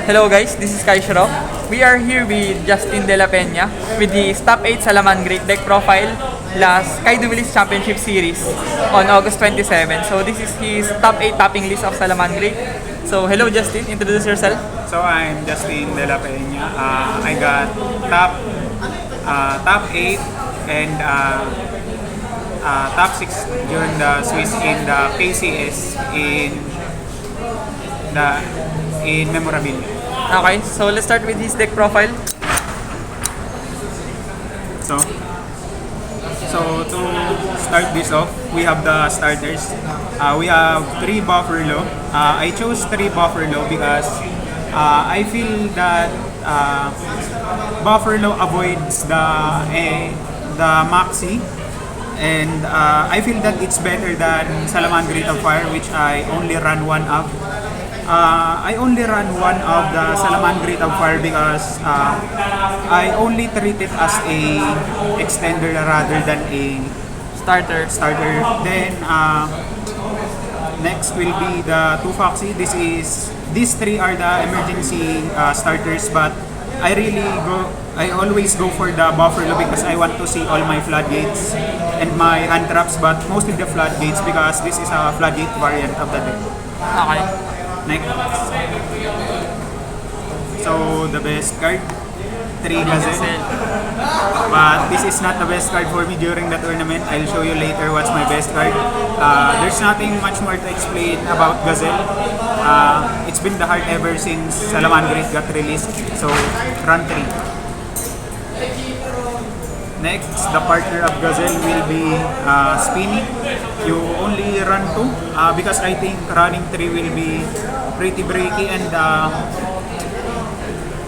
Hello guys, this is Kai-Duelists. We are here with Justine Dela Peña with the top 8 Salamangreat deck profile last Kai-Duelists Championship Series on August 27. So this is his top 8 topping list of Salamangreat. So hello Justine, introduce yourself. So I'm Justine Dela Peña. I got top 8 and top 6 during the Swiss in the KCS in memorabilia. Okay, so let's start with his deck profile. So to start this off, we have the starters. We have 3 Buffalo. I chose 3 Buffalo because I feel that Buffalo avoids the Maxi, and I feel that it's better than Salamangreat of Fire, which I only run one of. I only run one of the Salamangreat of Fire because I only treat it as a extender rather than a Starter. Then next will be the 2 Foxy. These 3 are the emergency starters, but I always go for the Buffalo because I want to see all my floodgates and my hand traps, but mostly the floodgates because this is a floodgate variant of the deck. Okay. Next. So the best card, 3 Gazelle. But this is not the best card for me during the tournament. I'll show you later what's my best card. There's nothing much more to explain about Gazelle. It's been the heart ever since Salamangreat got released. So run 3. Next, the partner of Gazelle will be Spinny. You only run 2 because I think running 3 will be pretty breaky, and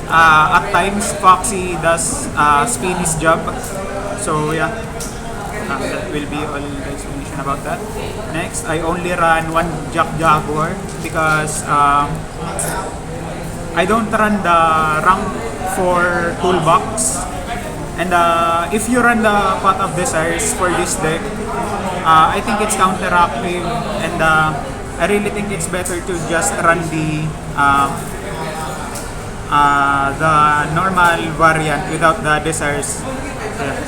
at times Foxy does Spinny's job. So yeah, that will be all the explanation about that. Next, I only run 1 Jaguar because I don't run the rank for toolbox. And if you run the Pot of Desires for this deck, I think it's counteractive, and I really think it's better to just run the normal variant without the Desires. Yeah.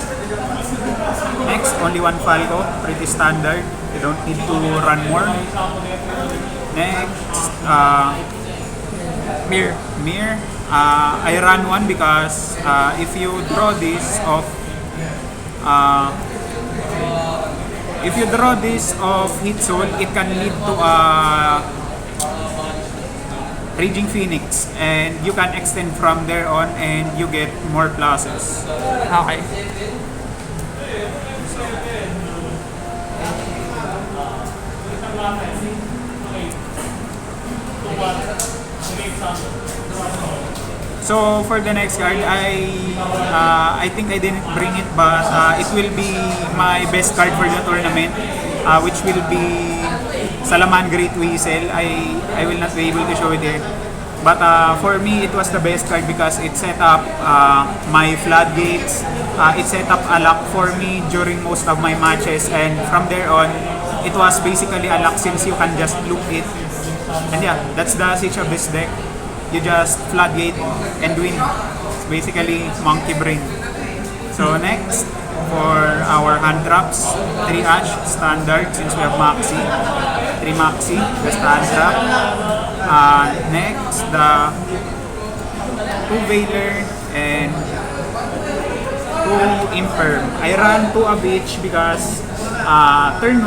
Next, only 1 Falco, pretty standard. You don't need to run more. Next, Mirror. I run 1 because if you draw this off Hit Soul, it can lead to a Raging Phoenix, and you can extend from there on and you get more pluses. Okay. So for the next card, I think I didn't bring it, but it will be my best card for the tournament, which will be Salamangreat Weasel. I will not be able to show it here, but for me it was the best card because it set up my floodgates. It set up a lock for me during most of my matches, and from there on, it was basically a lock since you can just loop it. And yeah, that's the siege of this deck. You just floodgate and win. It's basically monkey brain. So next, for our hand traps, 3 Ash standard since we have Maxi. 3 Maxi, the hand trap. Next, the 2 Veiler and 2 Imperm. I run 2 of each because turn 1,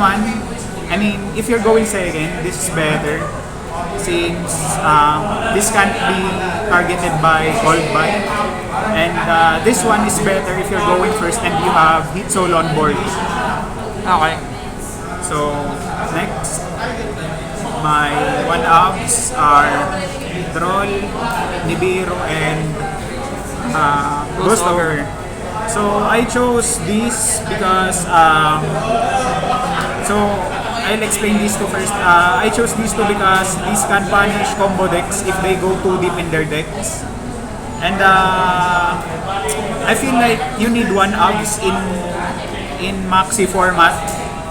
I mean, if you're going second, this is better, since this can't be targeted by Cold Buy, and this one is better if you're going first and you have Hit Soul on board. Okay. So next, my 1-ups are Troll, Nibiru, and Ghost Over. So I chose this because I'll explain these 2 first. I chose these 2 because these can punish combo decks if they go too deep in their decks. And I feel like you need 1-ups in Maxi format,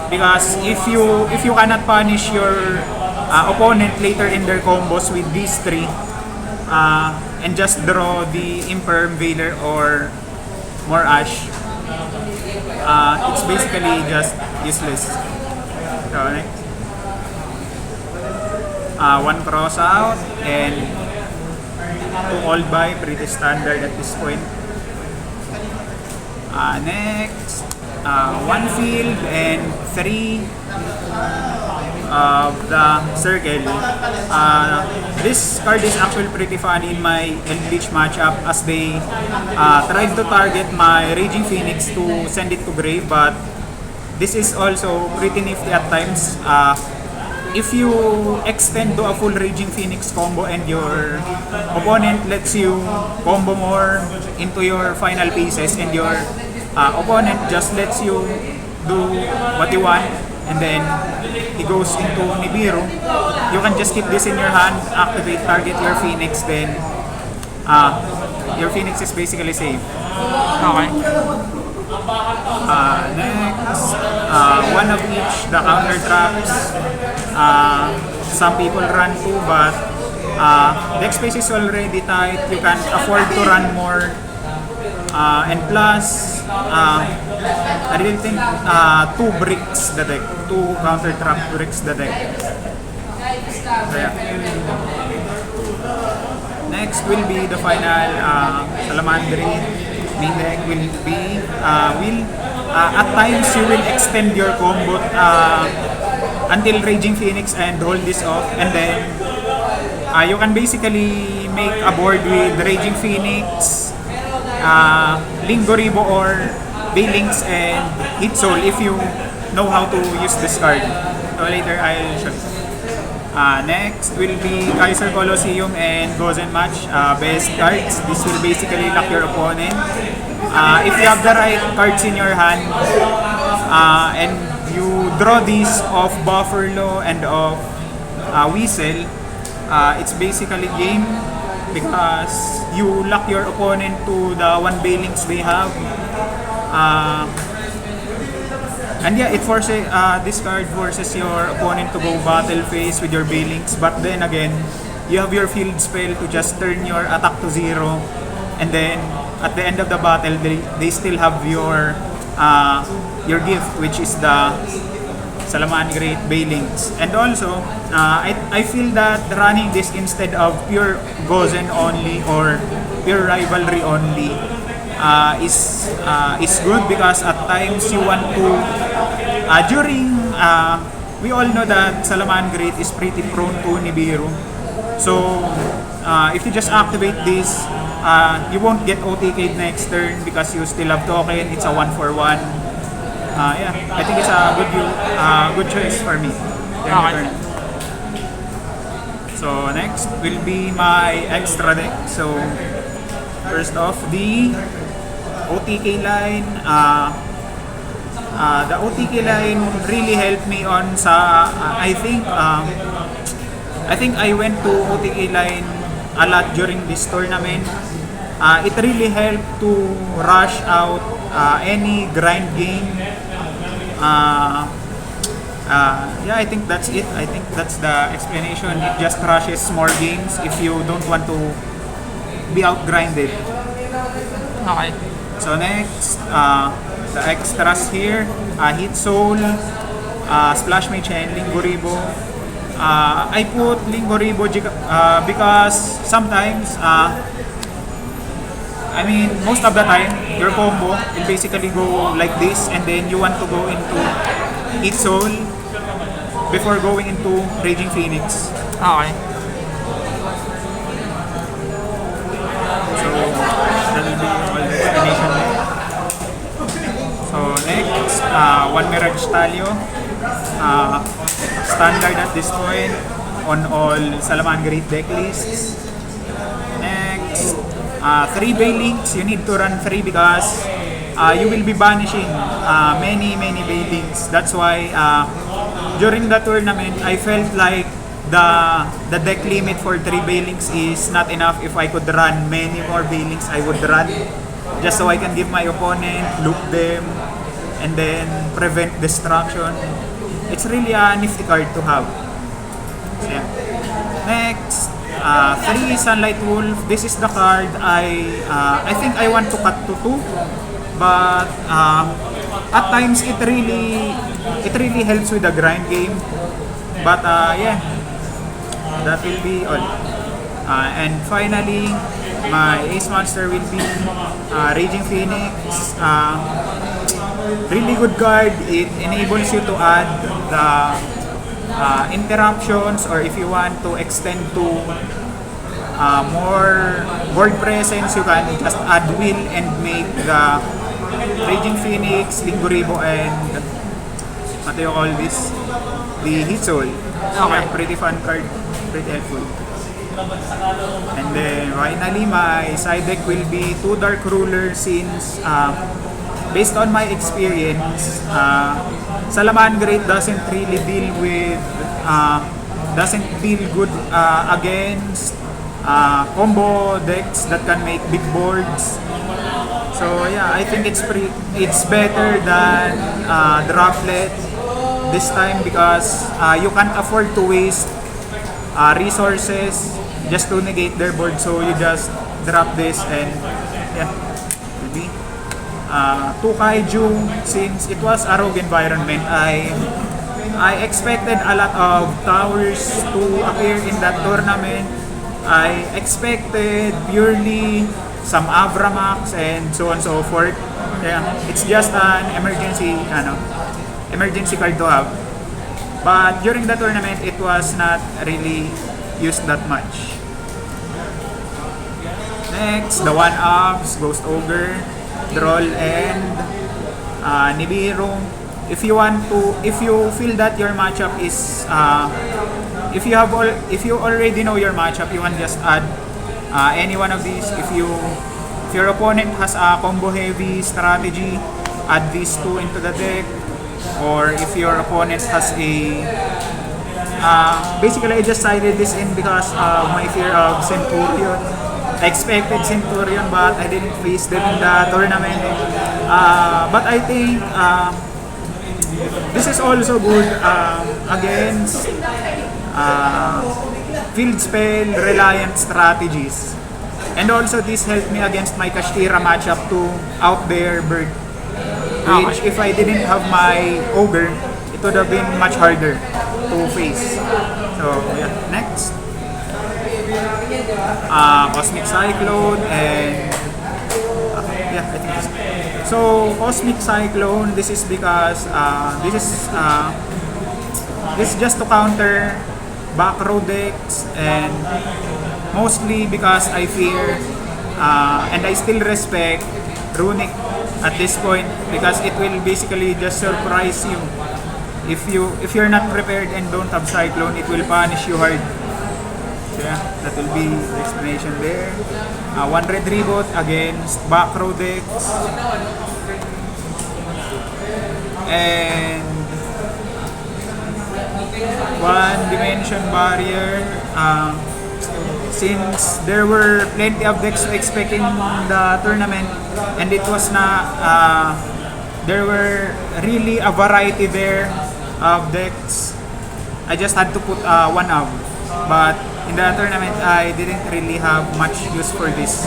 because if you cannot punish your opponent later in their combos with these 3, and just draw the Imperm Veiler or more Ash, it's basically just useless. So next, one cross out and two old buy, pretty standard at this point. Next, one field and three of the circle. This card is actually pretty funny in my Eldritch matchup as they tried to target my Raging Phoenix to send it to grave, but this is also pretty nifty at times. If you extend to a full Raging Phoenix combo and your opponent lets you combo more into your final pieces and your opponent just lets you do what you want and then he goes into Nibiru, you can just keep this in your hand, activate, target your Phoenix, then your Phoenix is basically safe. Okay. Next, one of each, the counter traps. Some people run two, but deck space is already tight. You can afford to run more. And plus, I really think two bricks the deck, two counter trap bricks the deck. So yeah. Next will be the final Salamangreat. Main deck will be at times you will extend your combo until Raging Phoenix and hold this off, and then you can basically make a board with Raging Phoenix, Lingoribo or Veilings and Hit Soul if you know how to use this card. So later I'll show you. Next will be Kaiser Colosseum and Gozen Match, best cards. This will basically lock your opponent. If you have the right cards in your hand and you draw these of Buffalo and of Weasel, it's basically game because you lock your opponent to the one Veilings they have. And yeah, it forces this card forces your opponent to go battle phase with your Veilings, but then again, you have your field spell to just turn your attack to 0, and then at the end of the battle, they still have your gift, which is the Salamangreat Veilings. And also, I feel that running this instead of pure Gozen only or pure Rivalry only is good because at times you want to we all know that Salamangreat is pretty prone to Nibiru, so if you just activate this, you won't get OTK'd next turn because you still have token. It's a 1-for-1. Yeah, I think it's a good choice for me. Okay. So next will be my extra deck. So first off, the OTK line. The OTK line really helped me on sa I think I went to OTK line a lot during this tournament. It really helped to rush out any grind game. Yeah, I think that's it. I think that's the explanation. It just rushes more games if you don't want to be out grinded. Okay. So next, the extras here, Hit Soul, Splash Mage and Lingoribo. I put Lingoribo because sometimes, I mean, most of the time, your combo will basically go like this, and then you want to go into Hit Soul before going into Raging Phoenix. Okay. So that will be all the explanation there. So next, one Mirage Talio. Standard at this point on all Salamangreat deck lists. Next, 3 Veilings. You need to run 3 because you will be banishing many Veilings. That's why during the tournament, I felt like the deck limit for 3 Veilings is not enough. If I could run many more Veilings, I would run just so I can give my opponent, loop them, and then prevent destruction. It's really a nifty card to have. So yeah. Next, 3 Sunlight Wolf. This is the card I think I want to cut to 2, but at times it really helps with the grind game. But yeah, that will be all. And finally, my ace monster will be Raging Phoenix. Really good card. It enables you to add the interruptions, or if you want to extend to more board presence, you can just add will and make the Raging Phoenix, Linguribo, and what do you call this? The Heat Soul. Okay. Pretty fun card, pretty helpful. And then finally, my side deck will be 2 Dark Ruler, since based on my experience, Salamangreat doesn't really deal with doesn't deal good against combo decks that can make big boards. So yeah, I think it's better than Droplet this time, because you can't afford to waste resources just to negate their board. So you just drop this, and yeah, maybe 2 Kaiju, since it was a rogue environment. I expected a lot of towers to appear in that tournament. I expected purely some Avramax and so on and so forth. Yeah, it's just an emergency card to have. But during the tournament, it was not really used that much. Next, the 1-ups, Ghost Ogre, Droll, and Nibiru. If you feel that your matchup is, if you already know your matchup, you can just add any one of these. If your opponent has a combo heavy strategy, add these 2 into the deck. Or if your opponent has a basically I just sided this in because of my fear of Centurion. I expected Centurion, but I didn't face them in the tournament. But I think this is also good against field spell reliant strategies. And also this helped me against my Kashtira matchup to out their bird. Which if I didn't have my Ogre, it would have been much harder to face. So yeah, next. Cosmic Cyclone, and yeah, I think this. So Cosmic Cyclone, this is because this is just to counter back row decks, and mostly because I fear and I still respect Runic at this point, because it will basically just surprise you. If you're not prepared and don't have Cyclone, it will punish you hard. So yeah, that will be the explanation there. 1 red reboot against back row decks, and 1 dimension barrier. Since there were plenty of decks to expect in the tournament, and it was there were really a variety there of decks, I just had to put 1 out. But in the tournament, I didn't really have much use for this.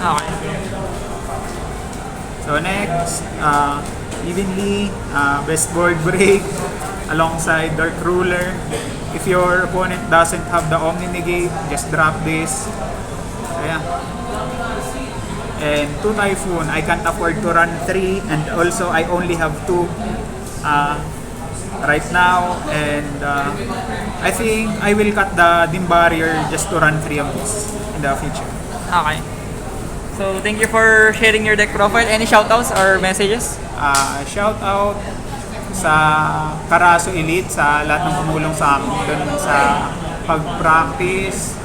Okay. So next, evenly, best board break alongside Dark Ruler. If your opponent doesn't have the Omni Negate, just drop this. So yeah. And 2 Typhoon, I can't afford to run 3, and also I only have 2 right now, and I think I will cut the dim barrier just to run 3 of this in the future. Okay. So thank you for sharing your deck profile. Any shoutouts or messages? Shout out sa Karaso Elite, sa lahat ng tumulong sa amin dun sa pag-practice.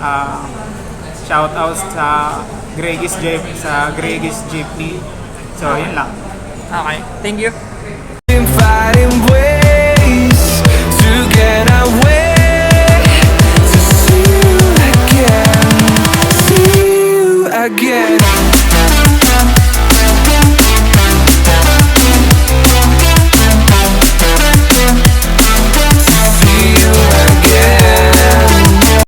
Shout out sa Gregis Jeepney. So yun lang. Okay. Thank you. Fighting ways to get away.